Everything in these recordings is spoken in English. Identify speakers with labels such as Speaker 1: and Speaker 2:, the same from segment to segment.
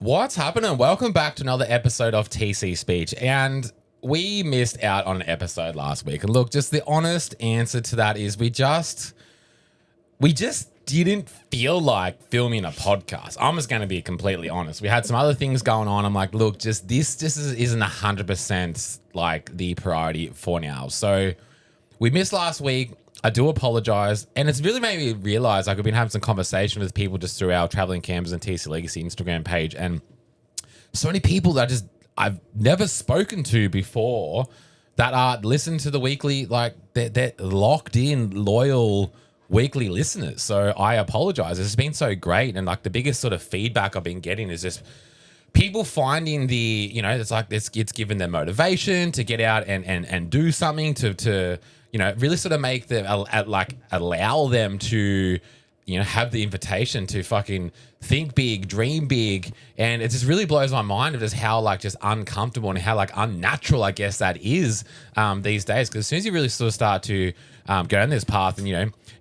Speaker 1: What's happening? Welcome back to another episode of TC Speech. And we missed out on an episode last week. And look, just the honest answer to that is we just didn't feel like filming a podcast. I'm just going to be completely honest. We had some other things going on. I'm like, look, this isn't 100% like the priority for now. So we missed last week. I do apologize. And it's really made me realize, like, we've been having some conversation with people just through our Traveling Campers and TC Legacy Instagram page. And so many people that I've never spoken to before that are listen to the weekly, like they're locked in, loyal weekly listeners. So I apologize. It's been so great. And like the biggest sort of feedback I've been getting is just people finding it's like it's given them motivation to get out and do something to really sort of make them allow them to have the invitation to fucking think big, dream big. And it just really blows my mind of just how like just uncomfortable and how like unnatural I guess that is these days. Because as soon as you really sort of start to go down this path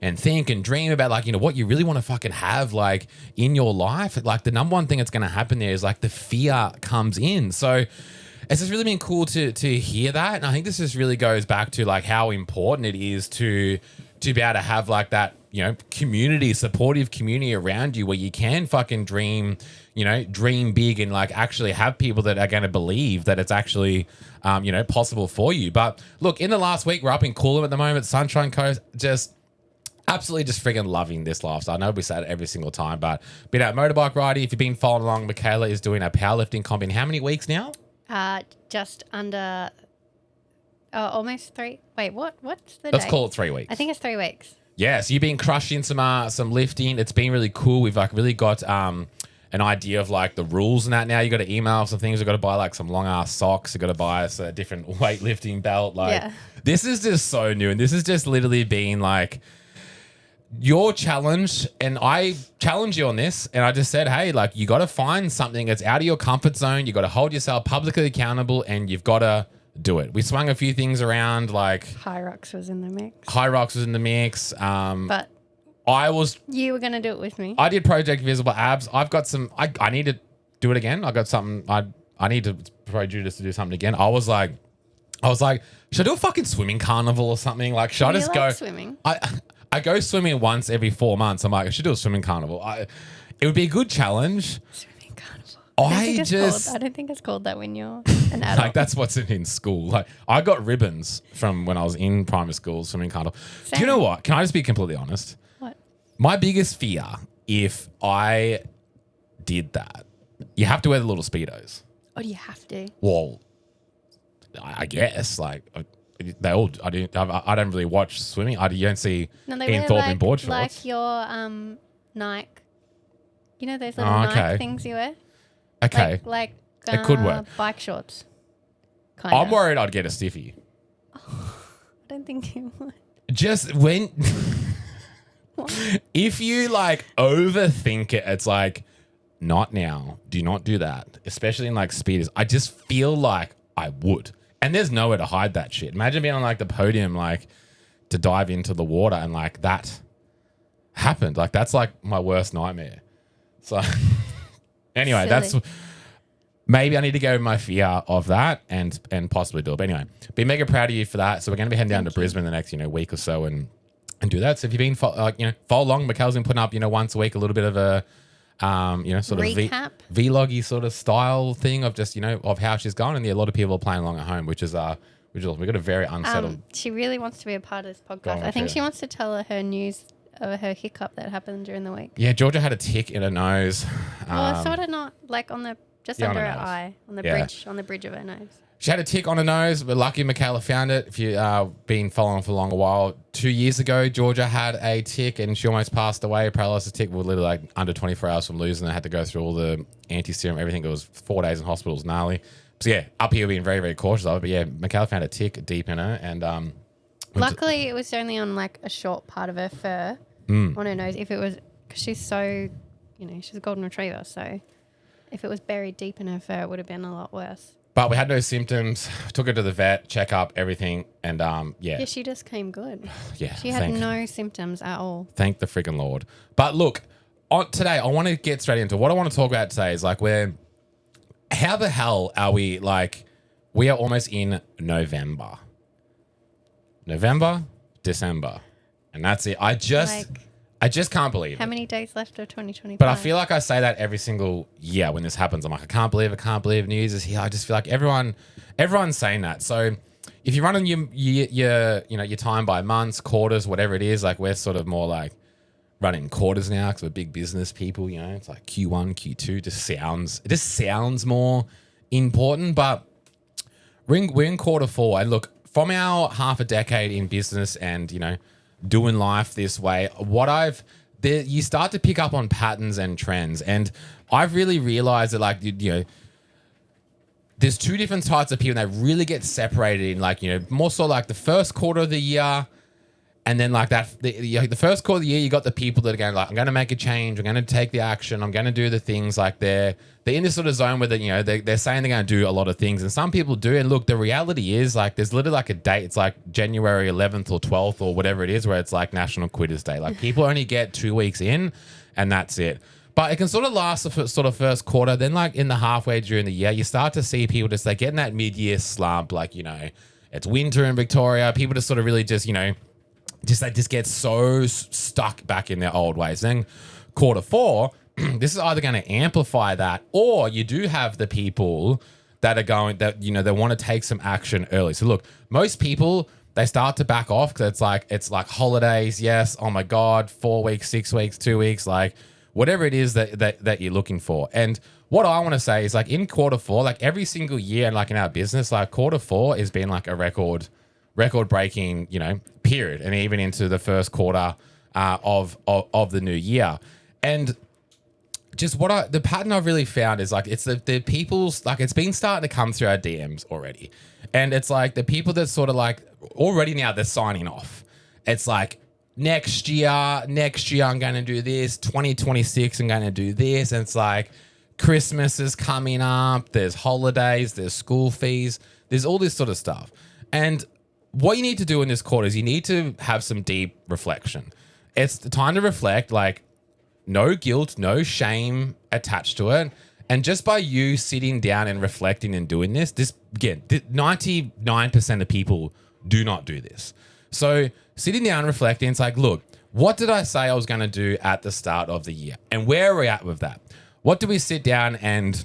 Speaker 1: and think and dream about like, what you really want to fucking have like in your life, like the number one thing that's going to happen there is like the fear comes in. So it's just really been cool to hear that. And I think this just really goes back to like how important it is to be able to have like that, community, supportive community around you where you can fucking dream big and like actually have people that are going to believe that it's actually, possible for you. But look, in the last week, we're up in Coolum at the moment, Sunshine Coast, absolutely just friggin' loving this lifestyle. I know we say it every single time, but been out motorbike riding. If you've been following along, Michaela is doing a powerlifting comp in how many weeks now?
Speaker 2: Just under almost 3. Wait, what's the
Speaker 1: Let's
Speaker 2: date?
Speaker 1: call it 3 weeks.
Speaker 2: I think it's 3 weeks.
Speaker 1: Yeah, so you've been crushing some lifting. It's been really cool. We've like really got an idea of like the rules and that now. You got to email some things. We've got to buy like some long ass socks. We've got to buy us a different weightlifting belt. Like This is just so new. And this has just literally been like your challenge. And I challenge you on this. And I just said, hey, like you got to find something that's out of your comfort zone. You got to hold yourself publicly accountable and you've got to do it. We swung a few things around, like
Speaker 2: High Rocks was in the mix.
Speaker 1: But
Speaker 2: you were going to do it with me.
Speaker 1: I did Project Visible Abs. I've got some, I need to do it again. I got something, I need to approach Judas to do something again. I was like, should I do a fucking swimming carnival or something? Like, should I just go
Speaker 2: swimming?
Speaker 1: I go swimming once every 4 months. I'm like, I should do a swimming carnival. It would be a good challenge.
Speaker 2: Swimming carnival.
Speaker 1: I
Speaker 2: don't think it's called that when you're an adult.
Speaker 1: Like that's what's in school. Like I got ribbons from when I was in primary school swimming carnival.
Speaker 2: Same.
Speaker 1: Do you know what? Can I just be completely honest?
Speaker 2: What?
Speaker 1: My biggest fear, if I did that, you have to wear the little Speedos.
Speaker 2: Oh, do you have to?
Speaker 1: Well, I guess like they all. I don't really watch swimming. You don't see Ian Thorpe in board shorts.
Speaker 2: Like your Nike. You know those little Nike things you wear?
Speaker 1: Okay.
Speaker 2: Like
Speaker 1: it could work.
Speaker 2: Bike shorts.
Speaker 1: I'm worried I'd get a stiffy.
Speaker 2: I don't think you would.
Speaker 1: Just when if you like overthink it, it's like not now. Do not do that. Especially in like speeders. I just feel like I would. And there's nowhere to hide that shit. Imagine being on like the podium, like to dive into the water and like that happened. Like that's like my worst nightmare. So anyway, that's maybe I need to go with my fear of that and possibly do it. But anyway, be mega proud of you for that. So we're going to be heading down to Brisbane the next week or so and do that. So if you've been follow along, Mikkel's been putting up once a week a little bit of a sort of
Speaker 2: recap,
Speaker 1: vloggy sort of style thing of just of how she's gone. And a lot of people are playing along at home, which is we've got a very unsettled.
Speaker 2: She really wants to be a part of this podcast. I think she wants to tell her news of her hiccup that happened during the week.
Speaker 1: Yeah, Georgia had a tick in her nose.
Speaker 2: Well, sort of not like on the under her eye, on the bridge of her nose.
Speaker 1: She had a tick on her nose. We're lucky Michaela found it. If you've been following for a long while, 2 years ago, Georgia had a tick and she almost passed away. Paralysis tick was literally like under 24 hours from losing it. Had to go through all the anti-serum, everything. It was 4 days in hospital. It was gnarly. So yeah, up here being very, very cautious of it. But yeah, Michaela found a tick deep in her. And
Speaker 2: luckily it was only on like a short part of her fur on her nose. If it was, because she's so, she's a golden retriever. So if it was buried deep in her fur, it would have been a lot worse.
Speaker 1: But we had no symptoms. Took her to the vet, check up, everything, and
Speaker 2: Yeah, she just came good.
Speaker 1: Yeah,
Speaker 2: she had no symptoms at all.
Speaker 1: Thank the friggin' Lord. But look, today I want to get straight into what I want to talk about today. Is like we're how the hell are we like, we are almost in November, December, and that's it. I just can't believe
Speaker 2: How
Speaker 1: it.
Speaker 2: many days left of 2025?
Speaker 1: But I feel like I say that every single year when this happens. I'm like, I can't believe New Year's is here. I just feel like everyone's saying that. So if you're running your time by months, quarters, whatever it is, like we're sort of more like running quarters now because we're big business people. You know, it's like Q1, Q2 just sounds more important. But we're in quarter four, and look, from our half a decade in business and doing life this way, you start to pick up on patterns and trends, and I've really realized that like there's two different types of people that really get separated in more so like the first quarter of the year. And then like that, the first quarter of the year, you got the people that are going like, I'm going to make a change. I'm going to take the action. I'm going to do the things. Like they're in this sort of zone where they're saying they're going to do a lot of things. And some people do. And look, the reality is like there's literally like a date. It's like January 11th or 12th or whatever it is where it's like National Quitters Day. Like people only get 2 weeks in and that's it. But it can sort of last the sort of first quarter. Then like in the halfway during the year, you start to see people just like getting that mid-year slump. Like, it's winter in Victoria. People just sort of really just get so stuck back in their old ways. Then quarter four, this is either going to amplify that, or you do have the people that are going that they want to take some action early. So look, most people, they start to back off because it's like holidays. Yes, oh my God, 4 weeks, 6 weeks, 2 weeks, like whatever it is that you're looking for. And what I want to say is like in quarter four, like every single year, and like in our business, like quarter four has been like a record breaking, period, and even into the first quarter of the new year. And just the pattern I've really found is like it's the people's, like it's been starting to come through our DMs already, and it's like the people that sort of like already now they're signing off. It's like next year I'm going to do this, 2026 I'm going to do this, and it's like Christmas is coming up, there's holidays, there's school fees, there's all this sort of stuff. And what you need to do in this quarter is you need to have some deep reflection. It's the time to reflect, like no guilt, no shame attached to it. And just by you sitting down and reflecting and doing this again, 99% of people do not do this. So sitting down and reflecting, it's like, look, what did I say I was going to do at the start of the year? And where are we at with that? What do we sit down and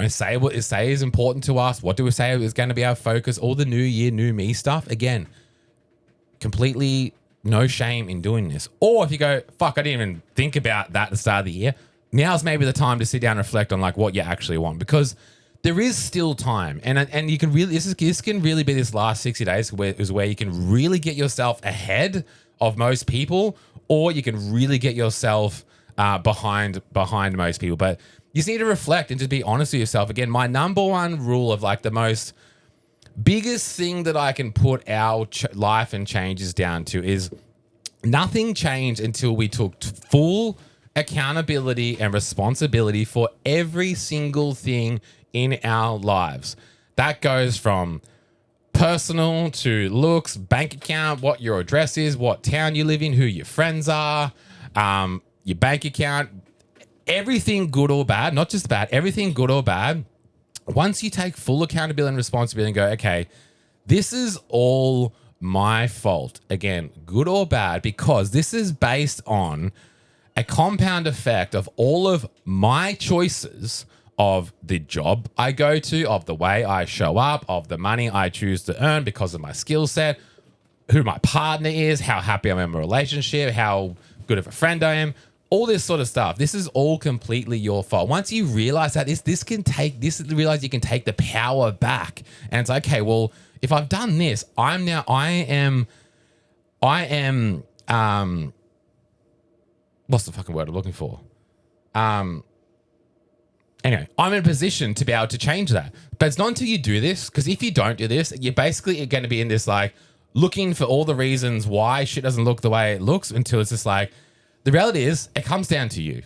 Speaker 1: say what is important to us? What do we say is going to be our focus? All the new year, new me stuff. Again, completely no shame in doing this. Or if you go, fuck, I didn't even think about that at the start of the year. Now's maybe the time to sit down and reflect on like what you actually want, because there is still time. And you can really, this can really be this last 60 days where you can really get yourself ahead of most people, or you can really get yourself behind most people. But you just need to reflect and just be honest with yourself. Again, my number one rule of like the most biggest thing that I can put our life and changes down to is nothing changed until we took full accountability and responsibility for every single thing in our lives. That goes from personal to looks, bank account, what your address is, what town you live in, who your friends are, your bank account, everything good or bad, not just bad, everything good or bad. Once you take full accountability and responsibility and go, okay, this is all my fault. Again, good or bad, because this is based on a compound effect of all of my choices, of the job I go to, of the way I show up, of the money I choose to earn because of my skill set, who my partner is, how happy I am in a relationship, how good of a friend I am. All this sort of stuff. This is all completely your fault. Once you realize that, realize you can take the power back. And it's like, okay, well, if I've done this, I am, what's the fucking word I'm looking for? Anyway, I'm in a position to be able to change that. But it's not until you do this, because if you don't do this, you're basically going to be in this like looking for all the reasons why shit doesn't look the way it looks, until it's just like, the reality is it comes down to you.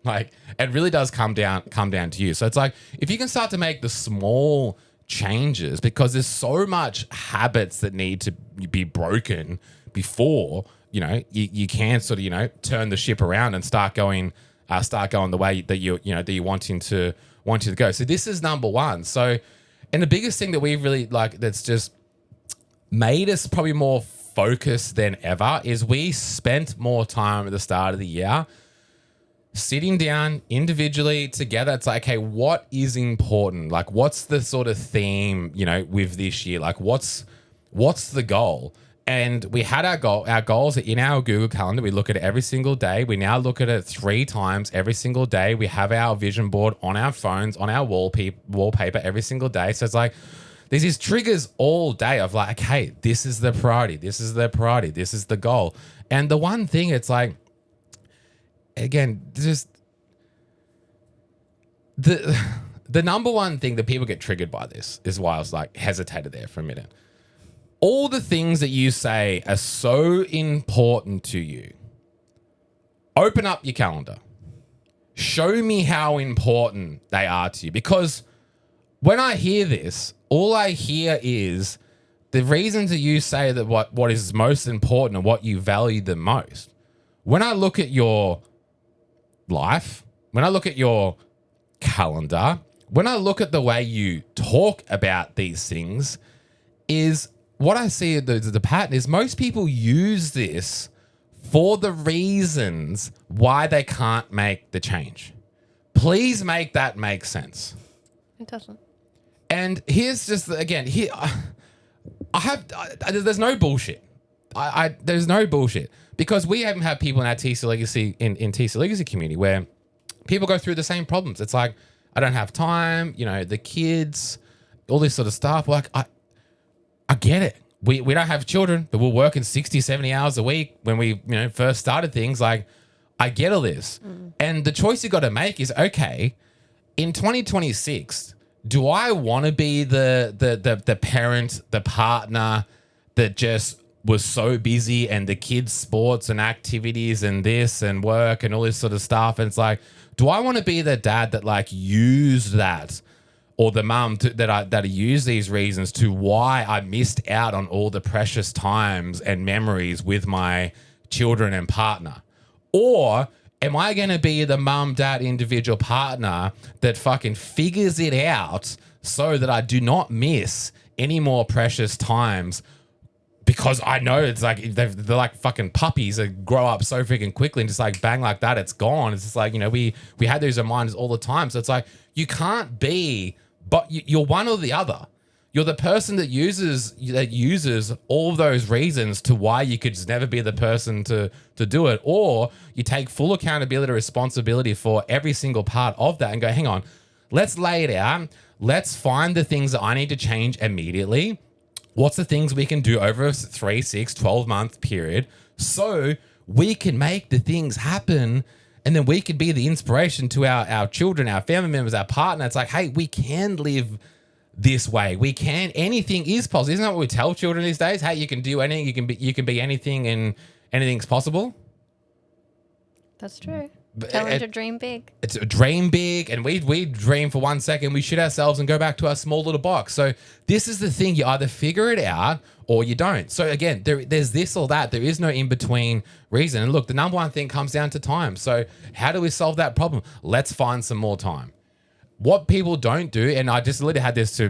Speaker 1: Like it really does come down to you. So it's like, if you can start to make the small changes, because there's so much habits that need to be broken before, you can sort of, turn the ship around and start going the way that you're wanting to want you to go. So this is number one. So, and the biggest thing that we really like that's just made us probably more focused than ever is we spent more time at the start of the year sitting down individually together. It's like, okay, what is important? Like, what's the sort of theme, you know, with this year? Like, what's the goal? And we had our goal. Our goals are in our Google Calendar. We look at it every single day. We now look at it 3 times every single day. We have our vision board on our phones, on our wallpaper every single day. So it's like, there's these triggers all day of like, okay, this is the priority. This is the priority. This is the goal. And the one thing, it's like, again, just the number one thing that people get triggered by this is why I was like hesitated there for a minute. All the things that you say are so important to you. Open up your calendar. Show me how important they are to you. Because when I hear this, all I hear is the reasons that you say that what is most important and what you value the most. When I look at your life, when I look at your calendar, when I look at the way you talk about these things, is what I see the pattern is most people use this for the reasons why they can't make the change. Please make that make sense.
Speaker 2: It doesn't.
Speaker 1: And here's just, again, here, there's no bullshit. There's no bullshit. Because we haven't had people in our TC Legacy, in TC Legacy community where people go through the same problems. It's like, I don't have time, you know, the kids, all this sort of stuff. Like, I get it. We don't have children, but we're working 60, 70 hours a week when we, you know, first started things. Like, I get all this. And the choice you got to make is, okay, in 2026, do I want to be the parent, the partner that just was so busy and the kids' sports and activities and this and work and all this sort of stuff? And it's like, do I want to be the dad that like used that, or the mum that used these reasons to why I missed out on all the precious times and memories with my children and partner? Or am I going to be the mum, dad, individual partner that fucking figures it out so that I do not miss any more precious times? Because I know it's like they're like fucking puppies that grow up so freaking quickly and just like bang like that, it's gone. It's just like, you know, we had those reminders all the time. So it's like, you can't be, but you're one or the other. You're the person that uses all of those reasons to why you could just never be the person to do it, or you take full accountability, responsibility for every single part of that and go, hang on, let's lay it out. Let's find the things that I need to change immediately. What's the things we can do over a 3, 6, 12-month period so we can make the things happen, and then we could be the inspiration to our children, our family members, our partner. It's like, hey, we can live this way. We can. Anything is possible. Isn't that what we tell children these days? Hey, you can do anything. You can be anything, and anything's possible.
Speaker 2: That's true. Tell them to dream big.
Speaker 1: It's a dream big, and we dream for 1 second, we shit ourselves and go back to our small little box. So this is the thing: you either figure it out or you don't. So again, there's this or that. There is no in between reason. And look, the number one thing comes down to time. So how do we solve that problem? Let's find some more time. What people don't do, and I just literally had this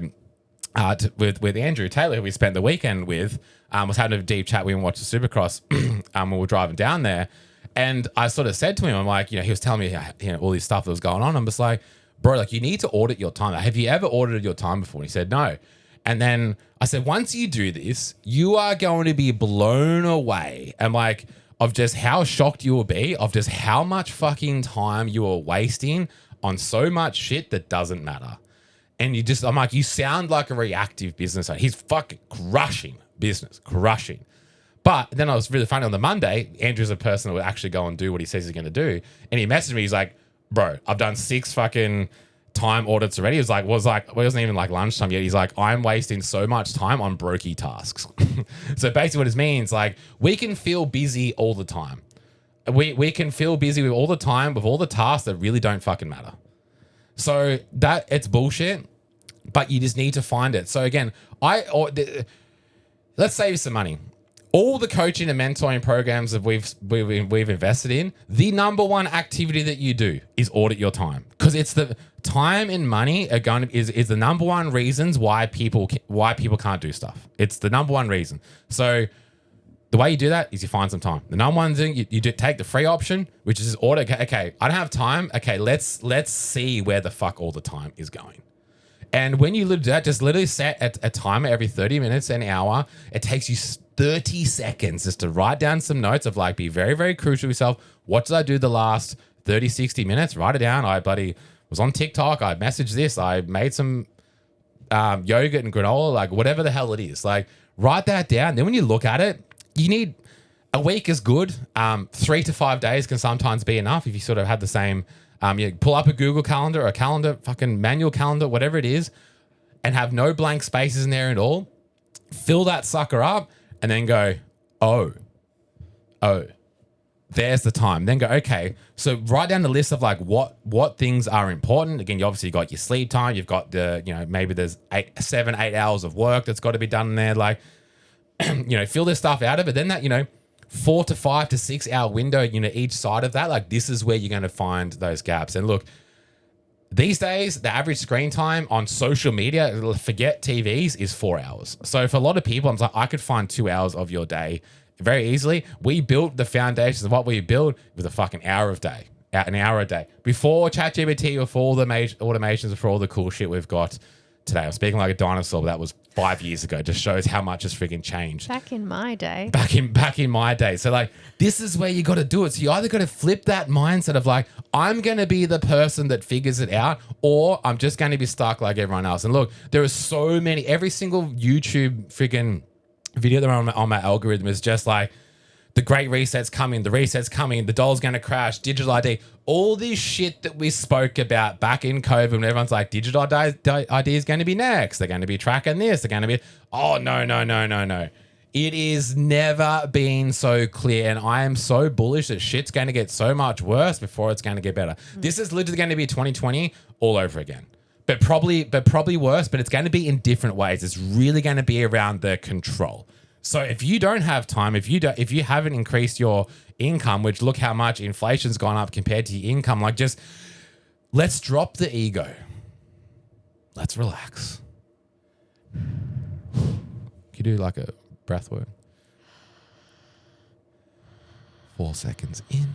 Speaker 1: with Andrew Taylor, who we spent the weekend with, was having a deep chat. We watched the Supercross when we were driving down there. And I sort of said to him, I'm like, you know, he was telling me, you know, all this stuff that was going on. I'm just like, bro, like, you need to audit your time. Like, have you ever audited your time before? And he said, no. And then I said, once you do this, you are going to be blown away. And like, of just how shocked you will be of just how much fucking time you are wasting on so much shit that doesn't matter. And I'm like, you sound like a reactive business owner. He's fucking crushing business, crushing. But then I was really funny on the Monday. Andrew's a person that would actually go and do what he says he's going to do. And he messaged me. He's like, bro, I've done 6 fucking time audits already. It wasn't even like lunchtime yet. He's like, I'm wasting so much time on brokey tasks. So basically what it means, like, we can feel busy all the time. We can feel busy with all the time with all the tasks that really don't fucking matter. So that it's bullshit, but you just need to find it. So again, let's save you some money. all the coaching and mentoring programs that we've invested in, the number one activity that you do is audit your time, because it's the time and money is the number one reasons why people can't do stuff. It's the number one reason. So the way you do that is you find some time. The number one thing, you take the free option, which is audit. Okay, I don't have time. Okay, let's see where the fuck all the time is going. And when you do that, just literally set a timer every 30 minutes, an hour. It takes you 30 seconds just to write down some notes of like, be very, very crucial to yourself. What did I do the last 30, 60 minutes? Write it down. I bloody was on TikTok. I messaged this. I made some yogurt and granola, like whatever the hell it is. Like, write that down. Then when you look at it, you need a week is good. 3 to 5 days can sometimes be enough if you sort of have the same. You pull up a Google Calendar or a calendar, fucking manual calendar, whatever it is, and have no blank spaces in there at all. Fill that sucker up and then go, oh, there's the time. Then go, okay, so write down the list of like what things are important. Again, you obviously got your sleep time. You've got maybe there's 7, 8 hours of work that's got to be done in there. Like, fill this stuff out of it. Then that, 4 to 5 to 6 hour window, each side of that, like this is where you're going to find those gaps. And look, these days, the average screen time on social media, forget TVs, is 4 hours. So for a lot of people, I'm like, I could find 2 hours of your day very easily. We built the foundations of what we build with a fucking hour a day. Before ChatGPT, before all the automations, before all the cool shit we've got today. I'm speaking like a dinosaur, but that was 5 years ago. Just shows how much has freaking changed.
Speaker 2: Back in my day.
Speaker 1: Back in my day. So like, this is where you got to do it. So you either got to flip that mindset of like, I'm going to be the person that figures it out, or I'm just going to be stuck like everyone else. And look, there are so many, every single YouTube freaking video that on my algorithm is just like, the great reset's coming, the dollar's going to crash, digital ID, all this shit that we spoke about back in COVID when everyone's like, digital ID is going to be next. They're going to be tracking this. They're going to be, oh, no. It is never been so clear. And I am so bullish that shit's going to get so much worse before it's going to get better. This is literally going to be 2020 all over again. But probably worse, but it's going to be in different ways. It's really going to be around the control. So if you don't have time, if you haven't increased your income, which look how much inflation's gone up compared to your income, like just let's drop the ego. Let's relax. Can you do like a breath work? 4 seconds in.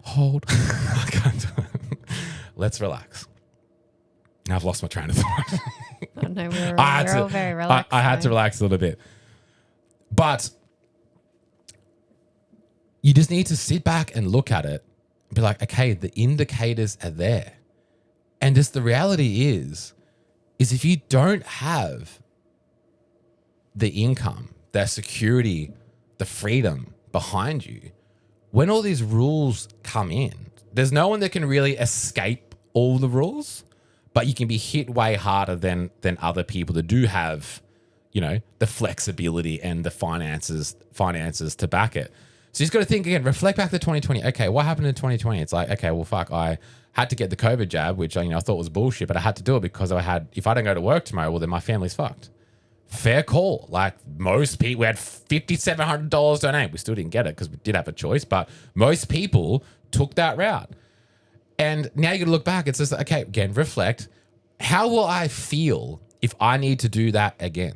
Speaker 1: Hold. I can't do it. Let's relax. Now I've lost my train of thought.
Speaker 2: Oh, no, we're all very relaxed.
Speaker 1: I had to relax a little bit. But you just need to sit back and look at it and be like, okay, the indicators are there. And just the reality is if you don't have the income, the security, the freedom behind you, when all these rules come in, there's no one that can really escape all the rules. But you can be hit way harder than other people that do have, the flexibility and the finances to back it. So you just got to think again, reflect back to 2020. Okay, what happened in 2020? It's like, okay, well, fuck, I had to get the COVID jab, which I thought was bullshit, but I had to do it because if I don't go to work tomorrow, well, then my family's fucked. Fair call. Like most people, we had $5,700 donated. We still didn't get it because we did have a choice, but most people took that route. And now you got to look back. It's just, okay, again, reflect. How will I feel if I need to do that again?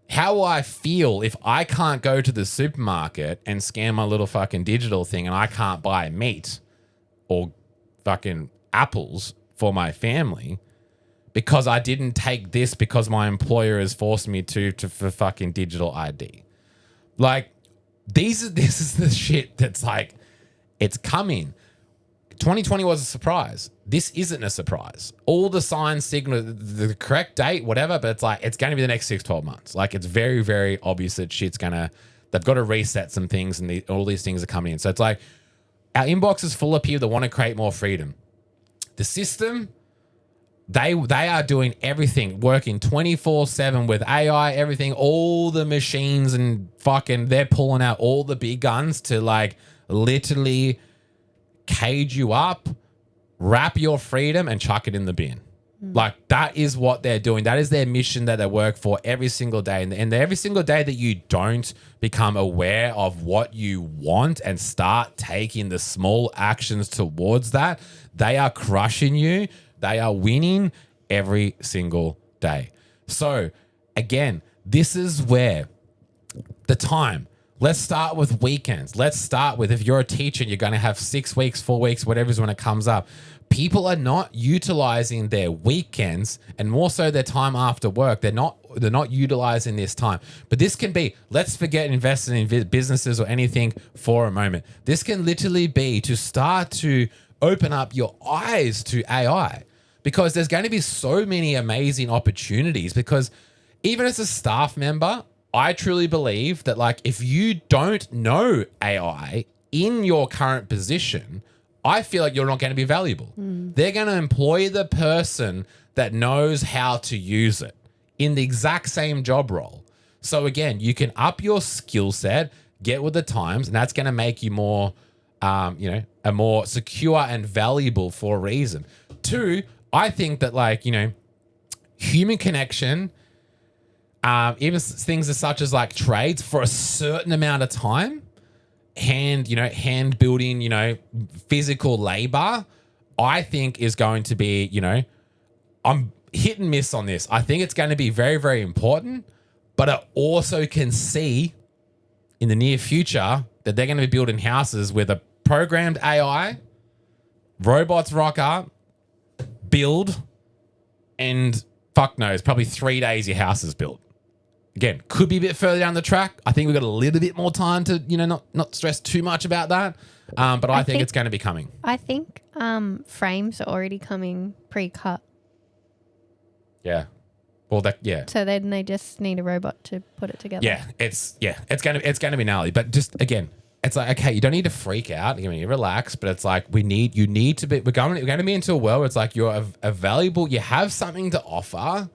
Speaker 1: How will I feel if I can't go to the supermarket and scan my little fucking digital thing and I can't buy meat or fucking apples for my family because I didn't take this because my employer has forced me to for fucking digital ID? Like, this is the shit that's like, it's coming. 2020 was a surprise. This isn't a surprise. All the signs signal the correct date, whatever, but it's like, it's going to be the next 6-12 months. Like, it's very, very obvious that shit's they've got to reset some things and all these things are coming in. So it's like, our inbox is full of people that want to create more freedom. The system, they are doing everything, working 24/7 with AI, everything, all the machines and fucking, they're pulling out all the big guns to like literally cage you up, wrap your freedom and chuck it in the bin. Like that is what they're doing. That is their mission that they work for every single day. And every single day that you don't become aware of what you want and start taking the small actions towards that, they are crushing you. They are winning every single day. So again, this is where the time. Let's start with weekends. Let's start with, if you're a teacher and you're going to have 6 weeks, 4 weeks, whatever is when it comes up. People are not utilizing their weekends and more so their time after work. They're not utilizing this time. But this can be, let's forget investing in businesses or anything for a moment. This can literally be to start to open up your eyes to AI, because there's going to be so many amazing opportunities. Because even as a staff member, I truly believe that, like, if you don't know AI in your current position, I feel like you're not going to be valuable. They're going to employ the person that knows how to use it in the exact same job role. So again, you can up your skill set, get with the times, and that's going to make you more, a more secure and valuable for a reason. 2, I think that, like, human connection, even things as such as like trades for a certain amount of time, hand building, physical labor, I think is going to be, I'm hit and miss on this. I think it's going to be very, very important, but I also can see in the near future that they're going to be building houses with a programmed AI, robots rock up, build, and fuck knows, probably 3 days your house is built. Again, could be a bit further down the track. I think we've got a little bit more time to, not stress too much about that. But I think it's going to be coming.
Speaker 2: I think frames are already coming pre-cut.
Speaker 1: Yeah. Well,
Speaker 2: So then they just need a robot to put it together.
Speaker 1: Yeah, it's going to be gnarly. But just again, it's like, okay, you don't need to freak out. You relax, but it's like we're going to be into a world where it's like you're a valuable, you have something to offer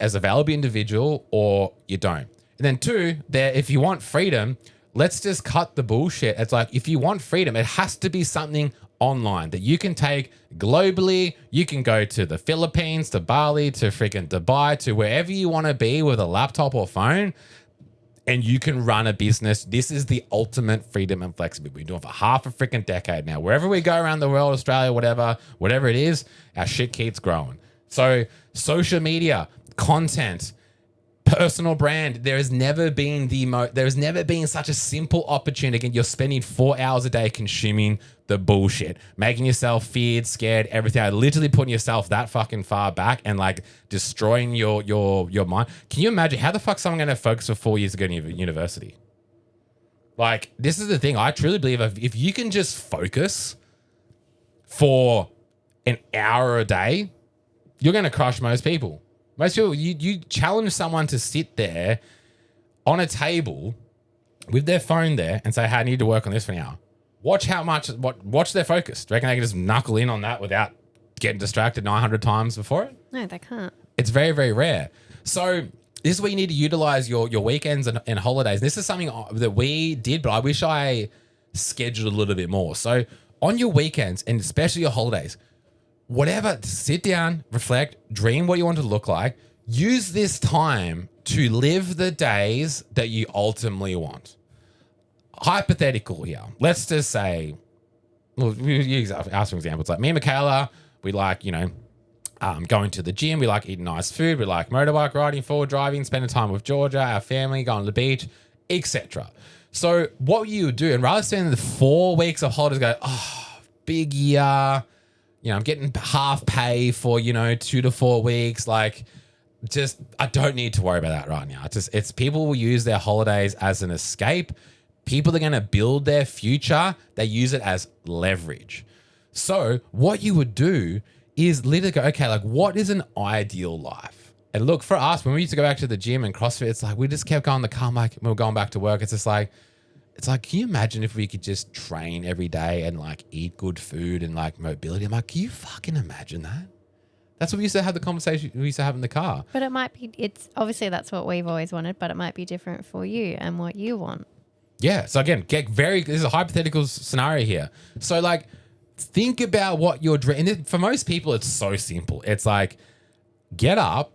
Speaker 1: as a valuable individual, or you don't. And then 2, if you want freedom, let's just cut the bullshit. It's like, if you want freedom, it has to be something online that you can take globally. You can go to the Philippines, to Bali, to freaking Dubai, to wherever you want to be with a laptop or phone, and you can run a business. This is the ultimate freedom and flexibility. We've been doing it for half a freaking decade now. Wherever we go around the world, Australia, whatever it is, our shit keeps growing. So social media, content, personal brand, there has never been such a simple opportunity. Again, you're spending 4 hours a day consuming the bullshit, making yourself feared, scared, everything. Literally putting yourself that fucking far back and like destroying your mind. Can you imagine how the fuck someone going to focus for 4 years to go to university? Like, this is the thing. I truly believe if you can just focus for an hour a day, you're going to crush most people. Most people, you challenge someone to sit there on a table with their phone there and say, hey, I need to work on this for an hour. Watch their focus. Do you reckon they can just knuckle in on that without getting distracted 900 times before it?
Speaker 2: No, they can't.
Speaker 1: It's very, very rare. So this is where you need to utilize your weekends and holidays. This is something that we did, but I wish I scheduled a little bit more. So on your weekends and especially your holidays, whatever, sit down, reflect, dream what you want to look like. Use this time to live the days that you ultimately want. Hypothetical here. Let's just say, well, you ask for examples. Like me and Michaela, we like, going to the gym. We like eating nice food. We like motorbike riding, forward driving, spending time with Georgia, our family, going to the beach, etc. So what you would do, and rather than spending the 4 weeks of holidays, go, big year, I'm getting half pay for, 2 to 4 weeks. Like, just, I don't need to worry about that right now. It's people will use their holidays as an escape. People are going to build their future. They use it as leverage. So what you would do is literally go, okay, like what is an ideal life? And look, for us, when we used to go back to the gym and CrossFit, it's like, we just kept going the car, like we were going back to work. It's just like, can you imagine if we could just train every day and like eat good food and like mobility? I'm like, can you fucking imagine that? That's what we used to have the conversation we used to have in the car.
Speaker 2: But it might be, it's obviously that's what we've always wanted, but it might be different for you and what you want.
Speaker 1: Yeah. So again, this is a hypothetical scenario here. So like think about what you're dreaming. And for most people, it's so simple. It's like, get up.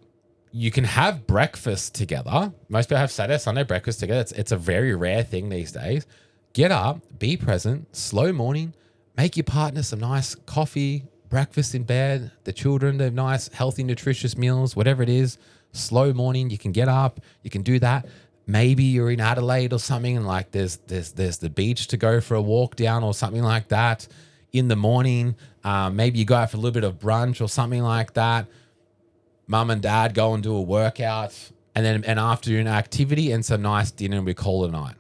Speaker 1: You can have breakfast together. Most people have Saturday, Sunday breakfast together. It's a very rare thing these days. Get up, be present, slow morning, make your partner some nice coffee, breakfast in bed, the children, the nice, healthy, nutritious meals, whatever it is. Slow morning, you can get up, you can do that. Maybe you're in Adelaide or something and like there's the beach to go for a walk down or something like that in the morning. Maybe you go out for a little bit of brunch or something like that. Mum and dad go and do a workout and then an afternoon activity and some nice dinner and we call it a night.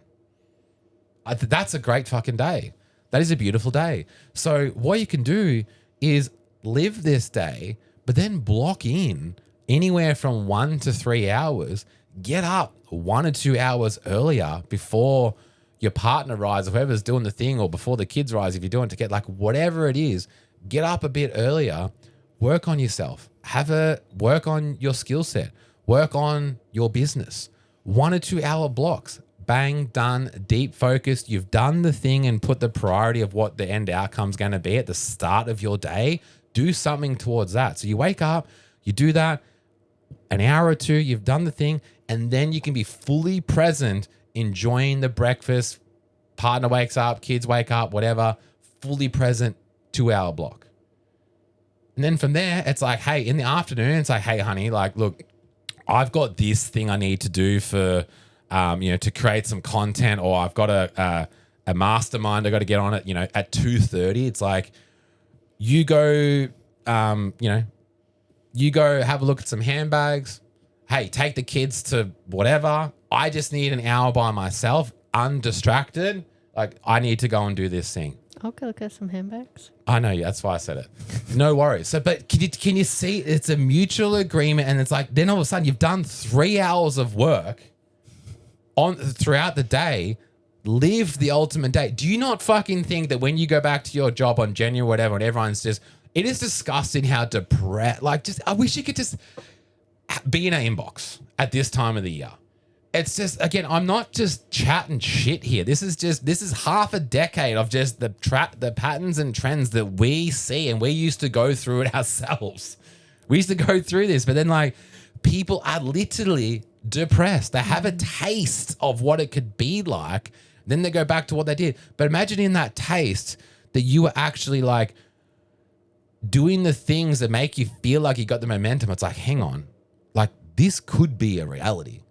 Speaker 1: That's a great fucking day. That is a beautiful day. So what you can do is live this day, but then block in anywhere from 1 to 3 hours. Get up 1 or 2 hours earlier before your partner rises, or whoever's doing the thing, or before the kids rise, if you're doing it to get like whatever it is, get up a bit earlier, work on yourself, work on your skill set, work on your business. 1 or 2 hour blocks. Bang, done, deep focused. You've done the thing and put the priority of what the end outcome's going to be at the start of your day. Do something towards that. So you wake up, you do that, an hour or two, you've done the thing, and then you can be fully present, enjoying the breakfast. Partner wakes up, kids wake up, whatever, fully present 2 hour block. And then from there, it's like, hey, in the afternoon, it's like, hey, honey, like, look, I've got this thing I need to do for, to create some content, or I've got a mastermind I got to get on it, at 2:30. It's like, you go, you go have a look at some handbags. Hey, take the kids to whatever. I just need an hour by myself, undistracted. Like, I need to go and do this thing.
Speaker 2: I'll go look at some handbags.
Speaker 1: I know, that's why I said it. No worries. So, but can you see it's a mutual agreement, and it's like, then all of a sudden you've done 3 hours of work throughout the day. Live the ultimate day. Do you not fucking think that when you go back to your job on January or whatever, and everyone's just, it is disgusting how depressed, like, just, I wish you could just be in our inbox at this time of the year. It's just, again, I'm not just chatting shit here. This is half a decade of just the patterns and trends that we see, and we used to go through it ourselves. We used to go through this, but then like people are literally depressed. They have a taste of what it could be like. Then they go back to what they did. But imagine in that taste that you were actually like doing the things that make you feel like you got the momentum. It's like, hang on, like this could be a reality.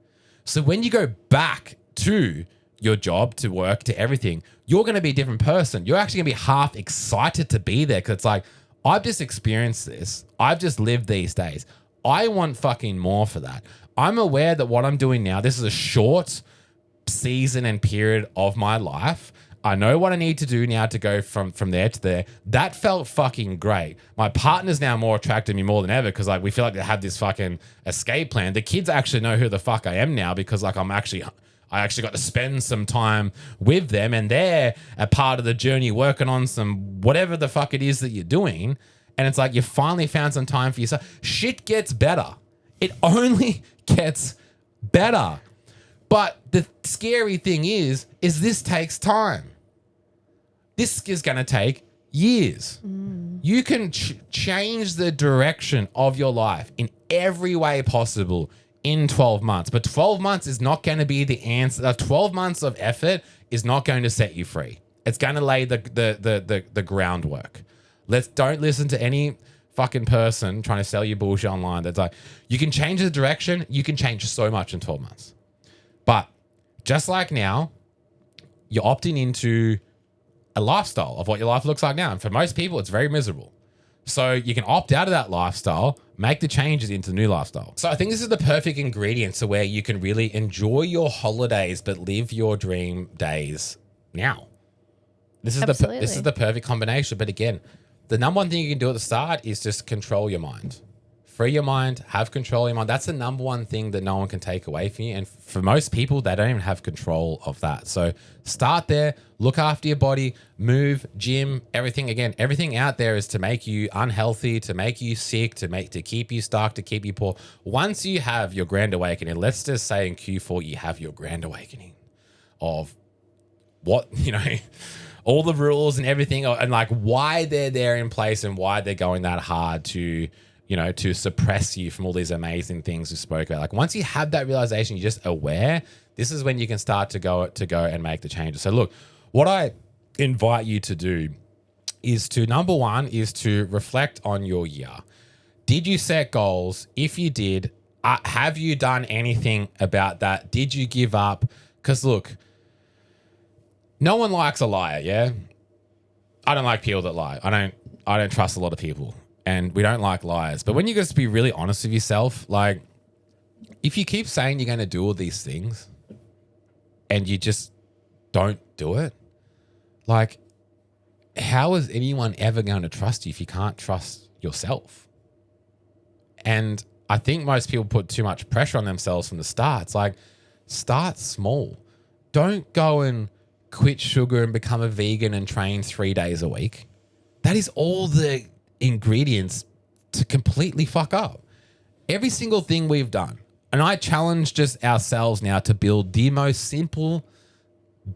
Speaker 1: So when you go back to your job, to work, to everything, you're going to be a different person. You're actually going to be half excited to be there because it's like, I've just experienced this. I've just lived these days. I want fucking more for that. I'm aware that what I'm doing now, this is a short season and period of my life. I know what I need to do now to go from there to there. That felt fucking great. My partner's now more attracted to me more than ever because like we feel like they have this fucking escape plan. The kids actually know who the fuck I am now because like I actually got to spend some time with them, and they're a part of the journey working on some whatever the fuck it is that you're doing. And it's like you finally found some time for yourself. Shit gets better. It only gets better. But the scary thing is this takes time. This is going to take years. You can change the direction of your life in every way possible in 12 months. But 12 months is not going to be the answer. 12 months of effort is not going to set you free. It's going to lay the groundwork. Don't listen to any fucking person trying to sell you bullshit online. That's like, you can change the direction. You can change so much in 12 months. But just like now, you're opting into a lifestyle of what your life looks like now. And for most people, it's very miserable. So you can opt out of that lifestyle, make the changes into the new lifestyle. So I think this is the perfect ingredient to where you can really enjoy your holidays, but live your dream days now. This is the perfect combination. But again, the number one thing you can do at the start is just control your mind. Free your mind, have control of your mind. That's the number one thing that no one can take away from you. And for most people, they don't even have control of that. So start there, look after your body, move, gym, everything. Again, everything out there is to make you unhealthy, to make you sick, to keep you stuck, to keep you poor. Once you have your grand awakening, let's just say in Q4, you have your grand awakening of what, all the rules and everything, and like why they're there in place and why they're going that hard to, to suppress you from all these amazing things we spoke about. Like once you have that realization, you're just aware, this is when you can start to go and make the changes. So look, what I invite you to do is to, number one, is to reflect on your year. Did you set goals? If you did, have you done anything about that? Did you give up? Because look, no one likes a liar, yeah? I don't like people that lie. I don't trust a lot of people, and we don't like liars. But when you just be really honest with yourself, like if you keep saying you're going to do all these things and you just don't do it, like how is anyone ever going to trust you if you can't trust yourself? And I think most people put too much pressure on themselves from the start. It's like, start small. Don't go and quit sugar and become a vegan and train 3 days a week. That is all the ingredients to completely fuck up every single thing we've done. And I challenge just ourselves now to build the most simple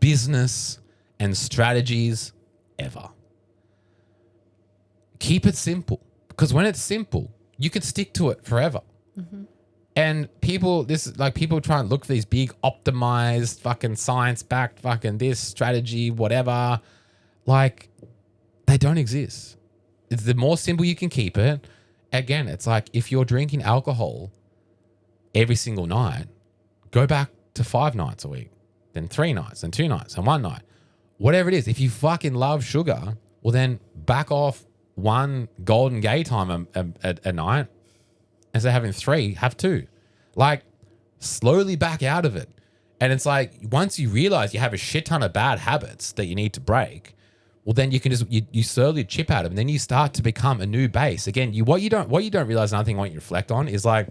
Speaker 1: business and strategies ever. Keep it simple, because when it's simple, you can stick to it forever. Mm-hmm. And people try and look for these big optimized fucking science-backed fucking this strategy, whatever. Like, they don't exist. It's the more simple you can keep it. Again, it's like if you're drinking alcohol every single night, go back to 5 nights a week, then 3 nights, then 2 nights, and 1 night. Whatever it is, if you fucking love sugar, well then back off 1 golden gay time a night. Instead of having 3, have 2. Like, slowly back out of it. And it's like, once you realize you have a shit ton of bad habits that you need to break, well, then you can just, you slowly chip at them. And then you start to become a new base. Again, what you don't realize, another thing I want you to reflect on is like,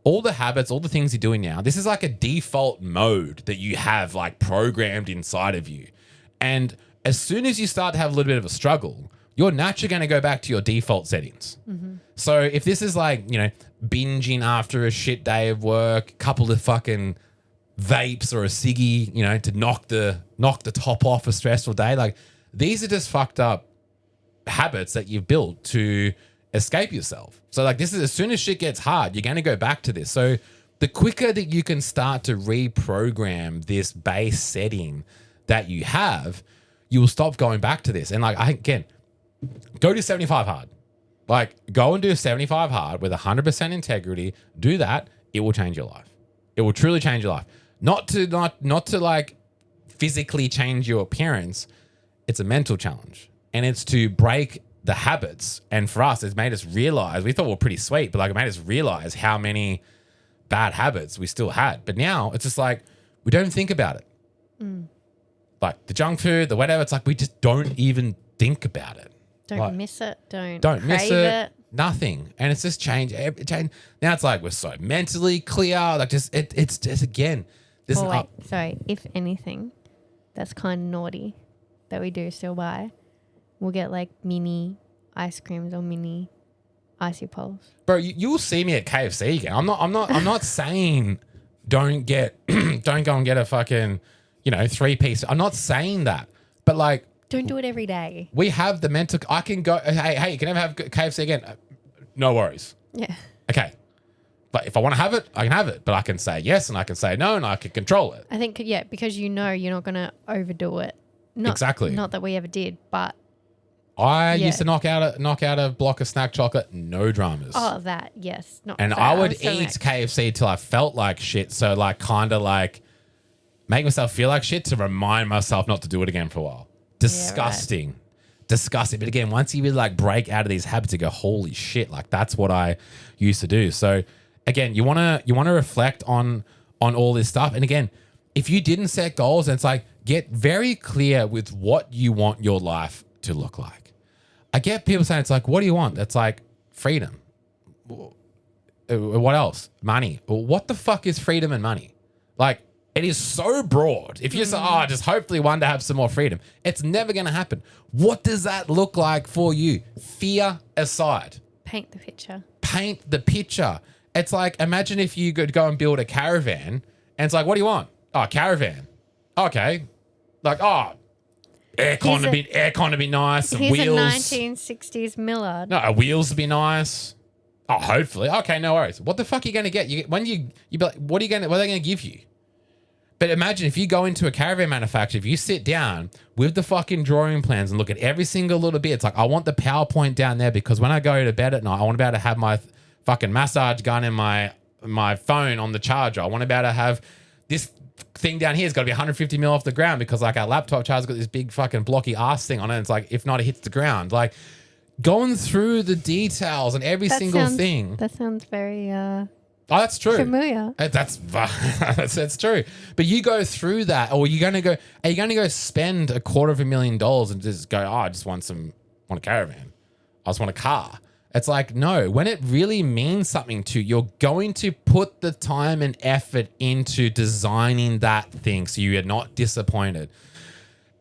Speaker 1: all the habits, all the things you're doing now, this is like a default mode that you have like programmed inside of you. And as soon as you start to have a little bit of a struggle, you're naturally going to go back to your default settings. Mm-hmm. So if this is like, binging after a shit day of work, couple of fucking vapes or a ciggy, to knock the top off a stressful day, like these are just fucked up habits that you've built to escape yourself. So like this is, as soon as shit gets hard, you're going to go back to this. So the quicker that you can start to reprogram this base setting that you have, you will stop going back to this. And like, again, go do 75 hard. Like, go and do 75 hard with 100% integrity. Do that. It will change your life. It will truly change your life. Not to like physically change your appearance. It's a mental challenge. And it's to break the habits. And for us, it's made us realize, we thought we were pretty sweet, but like it made us realize how many bad habits we still had. But now it's just like, we don't think about it. Mm. Like the junk food, the whatever, it's like we just don't even think about it.
Speaker 2: Don't miss it. Don't
Speaker 1: miss it. Nothing. And it's just change. Now it's like we're so mentally clear. Like it's just again.
Speaker 2: Sorry. If anything, that's kind of naughty that we do still buy. We'll get like mini ice creams or mini icy poles.
Speaker 1: Bro, you'll see me at KFC again. I'm not saying don't go and get a fucking 3-piece. I'm not saying that, but like.
Speaker 2: Don't do it every day.
Speaker 1: We have the mental. I can go. Hey, you can never have KFC again. No worries.
Speaker 2: Yeah.
Speaker 1: Okay. But if I want to have it, I can have it. But I can say yes and I can say no and I can control it.
Speaker 2: I think, yeah, because you're not going to overdo it.
Speaker 1: Exactly.
Speaker 2: Not that we ever did, but.
Speaker 1: I used to knock out a block of snack chocolate, no dramas.
Speaker 2: Oh, that, yes.
Speaker 1: And I would eat KFC till I felt like shit. So like kind of like make myself feel like shit to remind myself not to do it again for a while. Disgusting. Yeah, right. Disgusting. But again, once you really like break out of these habits, you go, holy shit, like that's what I used to do. So again, you wanna reflect on all this stuff. And again, if you didn't set goals, it's like get very clear with what you want your life to look like. I get people saying it's like, what do you want? It's like freedom. What else? Money. What the fuck is freedom and money? Like, it is so broad. If you say, just hopefully one day have some more freedom, it's never going to happen. What does that look like for you? Fear aside.
Speaker 2: Paint the picture.
Speaker 1: Paint the picture. It's like, imagine if you could go and build a caravan and it's like, what do you want? Oh, caravan. Okay. Like, Aircon to be nice. And
Speaker 2: He's
Speaker 1: wheels.
Speaker 2: a 1960s Millard.
Speaker 1: No, wheels to be nice. Oh, hopefully. Okay, no worries. What the fuck are you gonna get? You be like, what are they gonna give you? But imagine if you go into a caravan manufacturer, if you sit down with the fucking drawing plans and look at every single little bit, it's like, I want the PowerPoint down there because when I go to bed at night, I want to be able to have my fucking massage gun and my phone on the charger. I want to be able to have this thing down here. It's got to be 150 mil off the ground because like our laptop charger's got this big fucking blocky ass thing on it. It's like, if not, it hits the ground. Like going through the details and every single thing.
Speaker 2: That sounds very
Speaker 1: Oh, that's true.
Speaker 2: familiar.
Speaker 1: That's true. But you go through that, or are you going to go spend $250,000 and just go, oh, I just want a caravan. I just want a car. It's like, no, when it really means something to you, you're going to put the time and effort into designing that thing so you are not disappointed.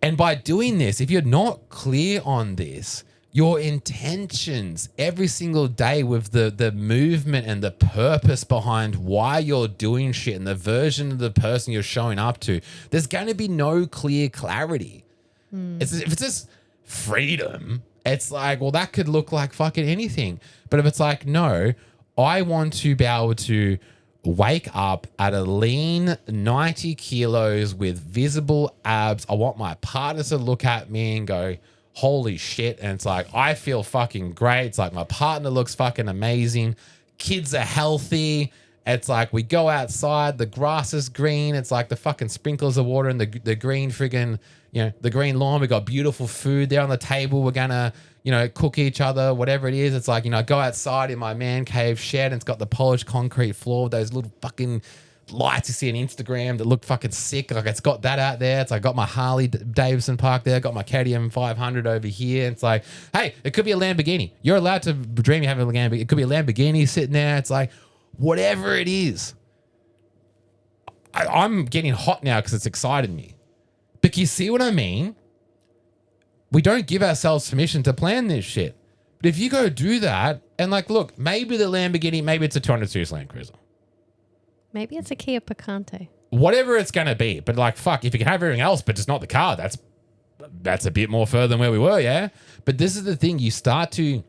Speaker 1: And by doing this, if you're not clear on this, your intentions every single day with the movement and the purpose behind why you're doing shit and the version of the person you're showing up to, there's going to be no clear clarity. If it's just freedom, it's like, well, that could look like fucking anything. But if it's like, no, I want to be able to wake up at a lean 90 kilos with visible abs. I want my partner to look at me and go, holy shit. And it's like, I feel fucking great. It's like my partner looks fucking amazing. Kids are healthy. It's like we go outside, the grass is green. It's like the fucking sprinklers of water and the green friggin', the green lawn. We got beautiful food there on the table. We're going to, cook each other, whatever it is. It's like, I go outside in my man cave shed and it's got the polished concrete floor with those little fucking lights you see on Instagram that look fucking sick. Like it's got that out there. It's like got my Harley Davidson parked there, got my KTM 500 over here. It's like, hey, it could be a Lamborghini. You're allowed to dream you have a Lamborghini. It could be a Lamborghini sitting there. It's like, whatever it is. I'm getting hot now because it's excited me. But you see what I mean? We don't give ourselves permission to plan this shit. But if you go do that and like, look, maybe the Lamborghini, maybe it's a 200 Series Land Cruiser.
Speaker 2: Maybe it's a Kia Picante.
Speaker 1: Whatever it's going to be. But like, fuck, if you can have everything else, but just not the car, that's a bit more further than where we were, yeah? But this is the thing. You start to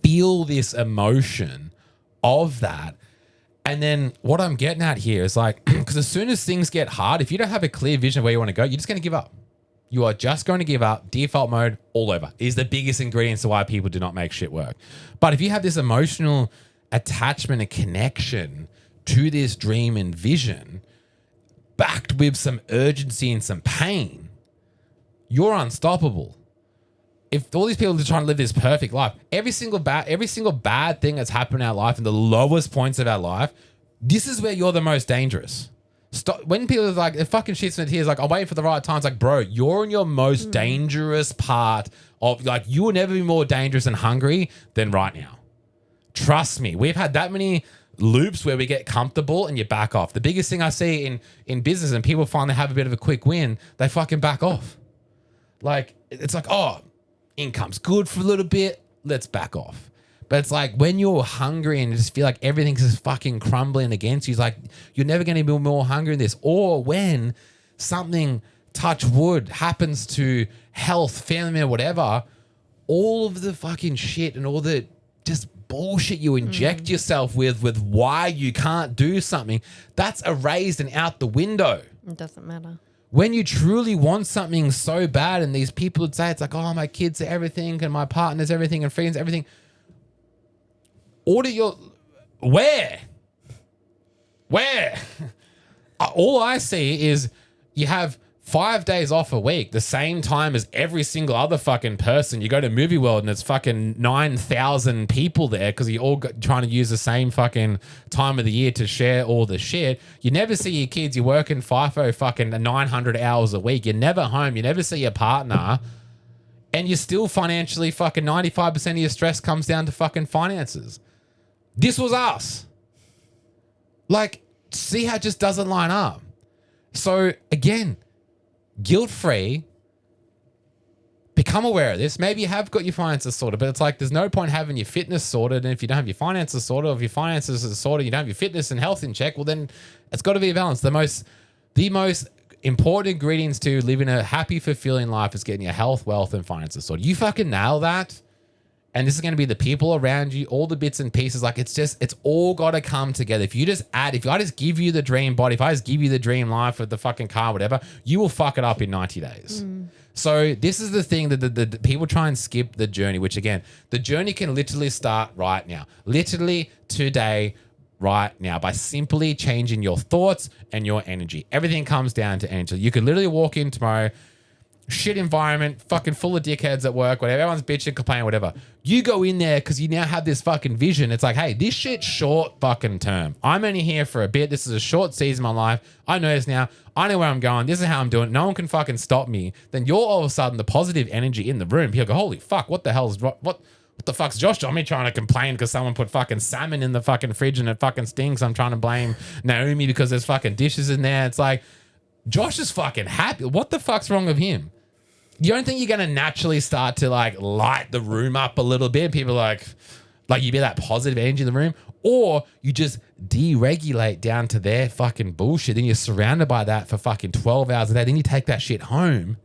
Speaker 1: feel this emotion of that. And then what I'm getting at here is like, because as soon as things get hard, if you don't have a clear vision of where you want to go, you're just going to give up. You are just going to give up. Default mode all over is the biggest ingredient to why people do not make shit work. But if you have this emotional attachment and connection to this dream and vision, backed with some urgency and some pain, you're unstoppable. If all these people are trying to live this perfect life, every single bad thing that's happened in our life and the lowest points of our life, this is where you're the most dangerous. Stop. When people are like, it fucking shits in the tears, like, I'm waiting for the right time. It's like, bro, you're in your most dangerous part of, like, you will never be more dangerous and hungry than right now. Trust me. We've had that many loops where we get comfortable and you back off. The biggest thing I see in business, and people finally have a bit of a quick win, they fucking back off. Like, it's like, oh, income's good for a little bit, let's back off. But it's like when you're hungry and you just feel like everything's just fucking crumbling against you, it's like you're never going to be more hungry than this. Or when something, touch wood, happens to health, family, or whatever, all of the fucking shit and all the just bullshit you inject yourself with why you can't do something, that's erased and out the window.
Speaker 2: It doesn't matter.
Speaker 1: When you truly want something so bad and these people would say, it's like, oh, my kids are everything and my partner's everything and friends, everything. Order your... Where? All I see is you have 5 days off a week, the same time as every single other fucking person. You go to Movie World and it's fucking 9,000 people there because you're all trying to use the same fucking time of the year to share all the shit. You never see your kids. You're working FIFO fucking 900 hours a week. You're never home. You never see your partner. And you're still financially fucking 95% of your stress comes down to fucking finances. This was us. Like, see how it just doesn't line up. So again, guilt-free, become aware of this. Maybe you have got your finances sorted, but it's like there's no point having your fitness sorted. And if you don't have your finances sorted, or if your finances are sorted, you don't have your fitness and health in check, well then it's got to be a balance. The most important ingredients to living a happy, fulfilling life is getting your health, wealth, and finances sorted. You fucking nail that. And this is going to be the people around you, all the bits and pieces. Like it's all got to come together. If I just give you the dream body, if I just give you the dream life with the fucking car, whatever, you will fuck it up in 90 days. So this is the thing that the people try and skip the journey, which again, the journey can literally start right now, literally today, right now, by simply changing your thoughts and your energy. Everything comes down to energy. You could literally walk in tomorrow, shit environment, fucking full of dickheads at work, whatever. Everyone's bitching, complaining, whatever. You go in there because you now have this fucking vision. It's like, hey, this shit's short fucking term. I'm only here for a bit. This is a short season of my life. I know this now. I know where I'm going. This is how I'm doing it. No one can fucking stop me. Then you're all of a sudden the positive energy in the room. People go, holy fuck, what the hell's what the fuck's Josh John me trying to complain because someone put fucking salmon in the fucking fridge and it fucking stinks. I'm trying to blame Naomi because there's fucking dishes in there. It's like, Josh is fucking happy. What the fuck's wrong with him? You don't think you're going to naturally start to like light the room up a little bit? People like you be that positive energy in the room, or you just deregulate down to their fucking bullshit. Then you're surrounded by that for fucking 12 hours a day. Then you take that shit home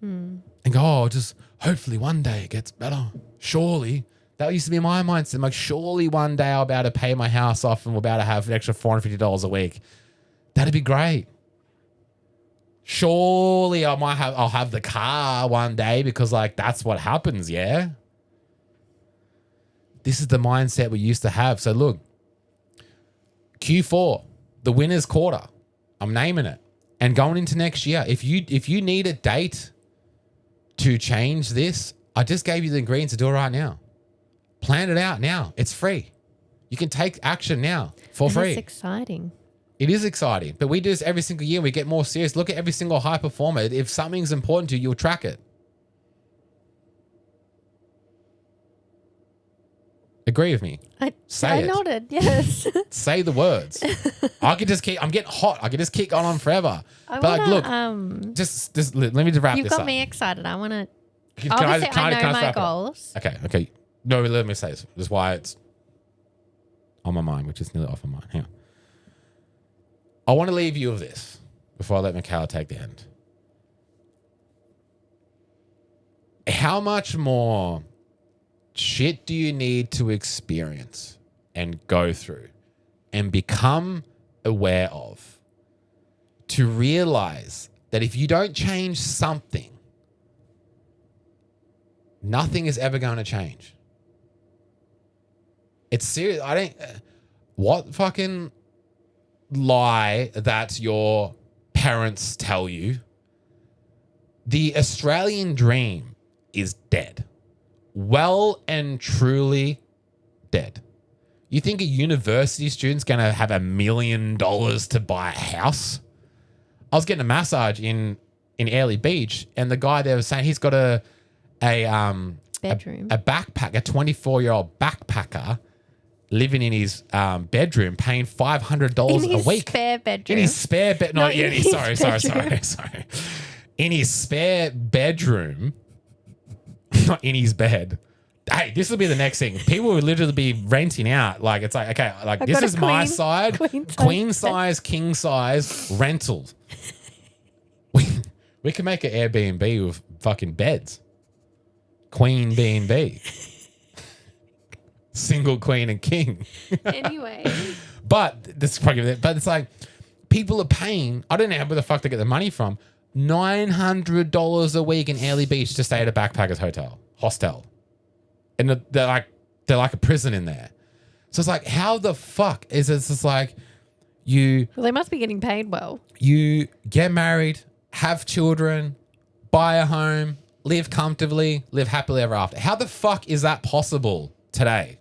Speaker 1: and go, oh, just hopefully one day it gets better. Surely. That used to be my mindset. I'm like, surely one day I'll be able to pay my house off and we'll be able to have an extra $450 a week. That'd be great. Surely I'll have the car one day because like that's what happens, yeah? This is the mindset we used to have. So look, Q4, the winner's quarter. I'm naming it. And going into next year, if you need a date to change this, I just gave you the ingredients to do it right now. Plan it out now. It's free. You can take action now for free.
Speaker 2: It's exciting.
Speaker 1: It is exciting, but we do this every single year. We get more serious. Look at every single high performer. If something's important to you, you'll track it. Agree with me?
Speaker 2: I
Speaker 1: it.
Speaker 2: nodded, yes.
Speaker 1: Say the words. I'm getting hot. I could just keep on forever. Look, just let me just wrap this up.
Speaker 2: You've got me excited. I want to,
Speaker 1: Can
Speaker 2: obviously
Speaker 1: I
Speaker 2: know my goals.
Speaker 1: Okay. No, let me say this. This is why it's on my mind, which is nearly off my mind. Hang on. I want to leave you with this before I let Michaela take the end. How much more shit do you need to experience and go through and become aware of to realize that if you don't change something, nothing is ever going to change? It's serious. What fucking lie that your parents tell you? The Australian dream is dead. Well and truly dead. You think a university student's going to have $1 million to buy a house? I was getting a massage in Airlie Beach, and the guy there was saying he's got a
Speaker 2: bedroom,
Speaker 1: a backpack, a 24-year-old backpacker living in his bedroom, paying $500 a week.
Speaker 2: Spare bedroom.
Speaker 1: In his spare bed. No, yeah, sorry. In his spare bedroom, not in his bed. Hey, this will be the next thing. People will literally be renting out. Like, it's like, okay, like this is my side, queen size, king size rental. We can make an Airbnb with fucking beds. Queen B&B. Single queen and king.
Speaker 2: Anyway.
Speaker 1: But it's like people are paying, I don't know where the fuck they get the money from, $900 a week in Airlie Beach to stay at a backpackers hostel. And they're like a prison in there. So it's like, how the fuck is it? It's just like
Speaker 2: well, they must be getting paid well.
Speaker 1: You get married, have children, buy a home, live comfortably, live happily ever after. How the fuck is that possible today?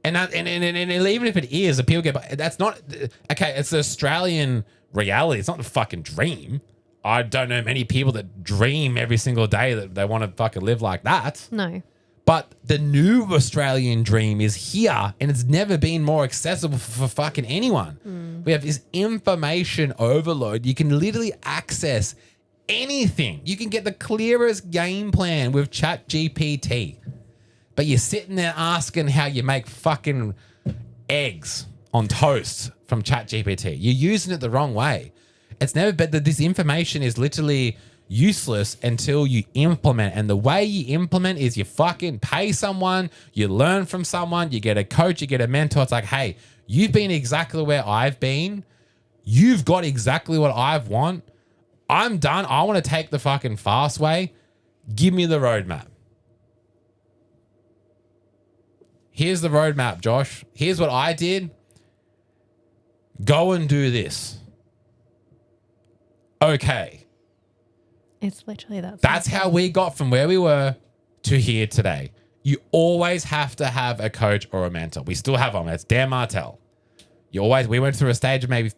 Speaker 1: And even if it is, people get, that's not, okay, it's the Australian reality. It's not the fucking dream. I don't know many people that dream every single day that they want to fucking live like that.
Speaker 2: No.
Speaker 1: But the new Australian dream is here, and it's never been more accessible for fucking anyone. We have this information overload. You can literally access anything. You can get the clearest game plan with ChatGPT. But you're sitting there asking how you make fucking eggs on toast from ChatGPT. You're using it the wrong way. It's never, but this information is literally useless until you implement. And the way you implement is you fucking pay someone, you learn from someone, you get a coach, you get a mentor. It's like, hey, you've been exactly where I've been. You've got exactly what I want. I'm done. I want to take the fucking fast way. Give me the roadmap. Here's the roadmap, Josh. Here's what I did. Go and do this. Okay.
Speaker 2: It's literally that.
Speaker 1: That's how we got from where we were to here today. You always have to have a coach or a mentor. We still have one. That's Dan Martell. We went through a stage of maybe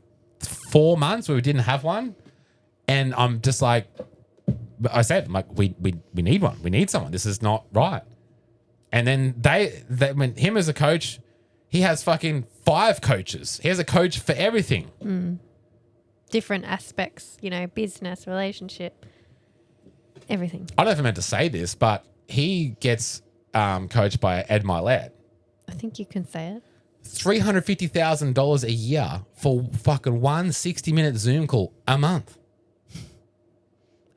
Speaker 1: 4 months where we didn't have one. And I'm just like, I said, like, we need one. We need someone. This is not right. And then when him as a coach, he has fucking 5 coaches. He has a coach for everything.
Speaker 2: Different aspects, business, relationship, everything.
Speaker 1: I don't know if I meant to say this, but he gets coached by Ed Milet.
Speaker 2: I think you can say it.
Speaker 1: $350,000 a year for fucking one 60-minute Zoom call a month.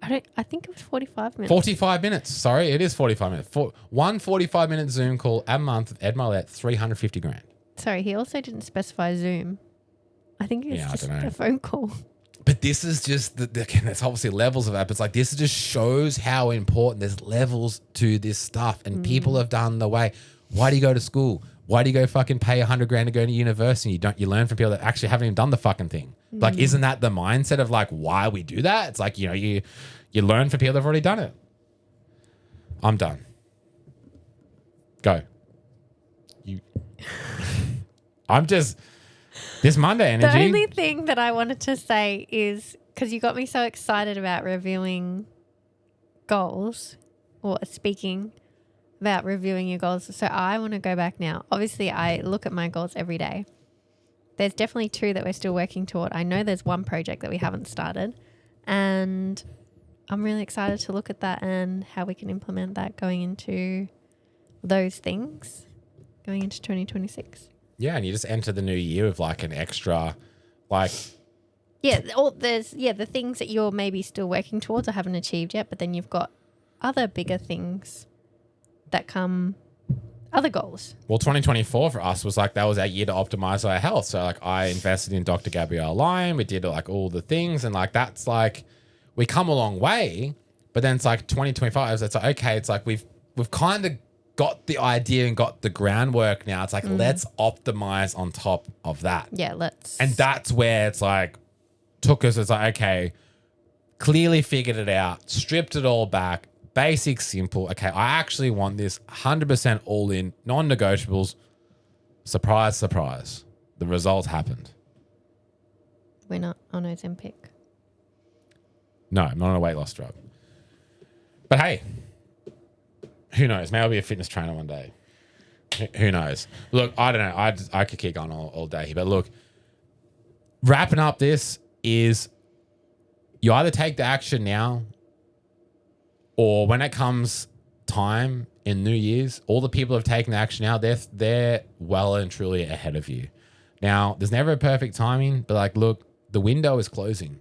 Speaker 2: I think it was 45 minutes.
Speaker 1: 45 minutes. Sorry, it is 45 minutes. One 45-minute Zoom call a month with Ed Milet, $350,000.
Speaker 2: Sorry, he also didn't specify Zoom. I think it's just a phone call.
Speaker 1: But this is just, again, there's obviously levels of that. But it's like, this just shows how important there's levels to this stuff. And people have done the way. Why do you go to school? Why do you go fucking pay $100,000 to go to university? You learn from people that actually haven't even done the fucking thing. Like, isn't that the mindset of like why we do that? It's like, you learn from people that have already done it. I'm done. Go. I'm just, this Monday energy.
Speaker 2: The only thing that I wanted to say is, because you got me so excited about reviewing goals or speaking about reviewing your goals. So I want to go back now. Obviously, I look at my goals every day. There's definitely 2 that we're still working toward. I know there's 1 project that we haven't started, and I'm really excited to look at that and how we can implement that going into those things going into 2026.
Speaker 1: Yeah, and you just enter the new year with like an extra, like...
Speaker 2: Yeah, the things that you're maybe still working towards or haven't achieved yet, but then you've got other bigger things that come, other goals.
Speaker 1: Well, 2024 for us was like, that was our year to optimize our health. So like I invested in Dr. Gabrielle Lyon. We did like all the things, and like that's like, we come a long way, but then it's like 2025. It's like, okay, it's like we've kind of got the idea and got the groundwork now. It's like, let's optimize on top of that.
Speaker 2: Yeah, let's.
Speaker 1: And that's where it's like, took us, it's like, okay, clearly figured it out, stripped it all back, basic, simple. Okay, I actually want this 100% all in, non-negotiables. Surprise, surprise. The result happened.
Speaker 2: We're not on Ozempic.
Speaker 1: No, I'm not on a weight loss drug. But hey, who knows? Maybe I'll be a fitness trainer one day. Who knows? Look, I don't know. I could keep going all day here. But look, wrapping up this is you either take the action now, or when it comes time in New Year's, all the people who have taken the action now, they're well and truly ahead of you. Now, there's never a perfect timing, but like, look, the window is closing.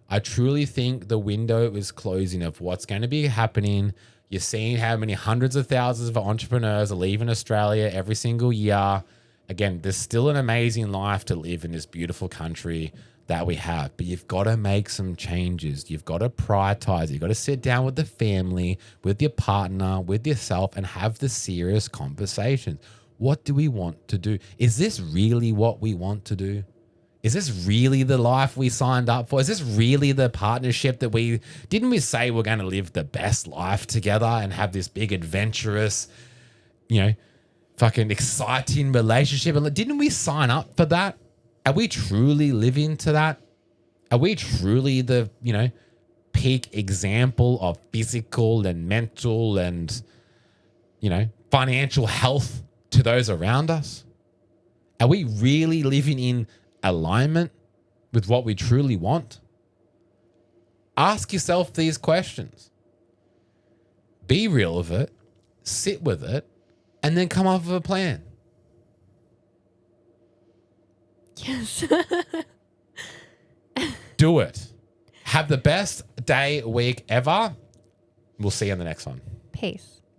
Speaker 1: I truly think the window is closing of what's going to be happening. You're seeing how many hundreds of thousands of entrepreneurs are leaving Australia every single year. Again, there's still an amazing life to live in this beautiful country that we have, but you've got to make some changes. You've got to prioritize. You've got to sit down with the family, with your partner, with yourself, and have the serious conversations. What do we want to do? Is this really what we want to do? Is this really the life we signed up for? Is this really the partnership that didn't we say we're going to live the best life together and have this big adventurous, fucking exciting relationship? And didn't we sign up for that? Are we truly living to that? Are we truly the, peak example of physical and mental and, financial health to those around us? Are we really living in alignment with what we truly want? Ask yourself these questions. Be real with it, sit with it, and then come up with a plan.
Speaker 2: Yes.
Speaker 1: do it. Have the best day, week ever. We'll see you in the next one.
Speaker 2: Peace.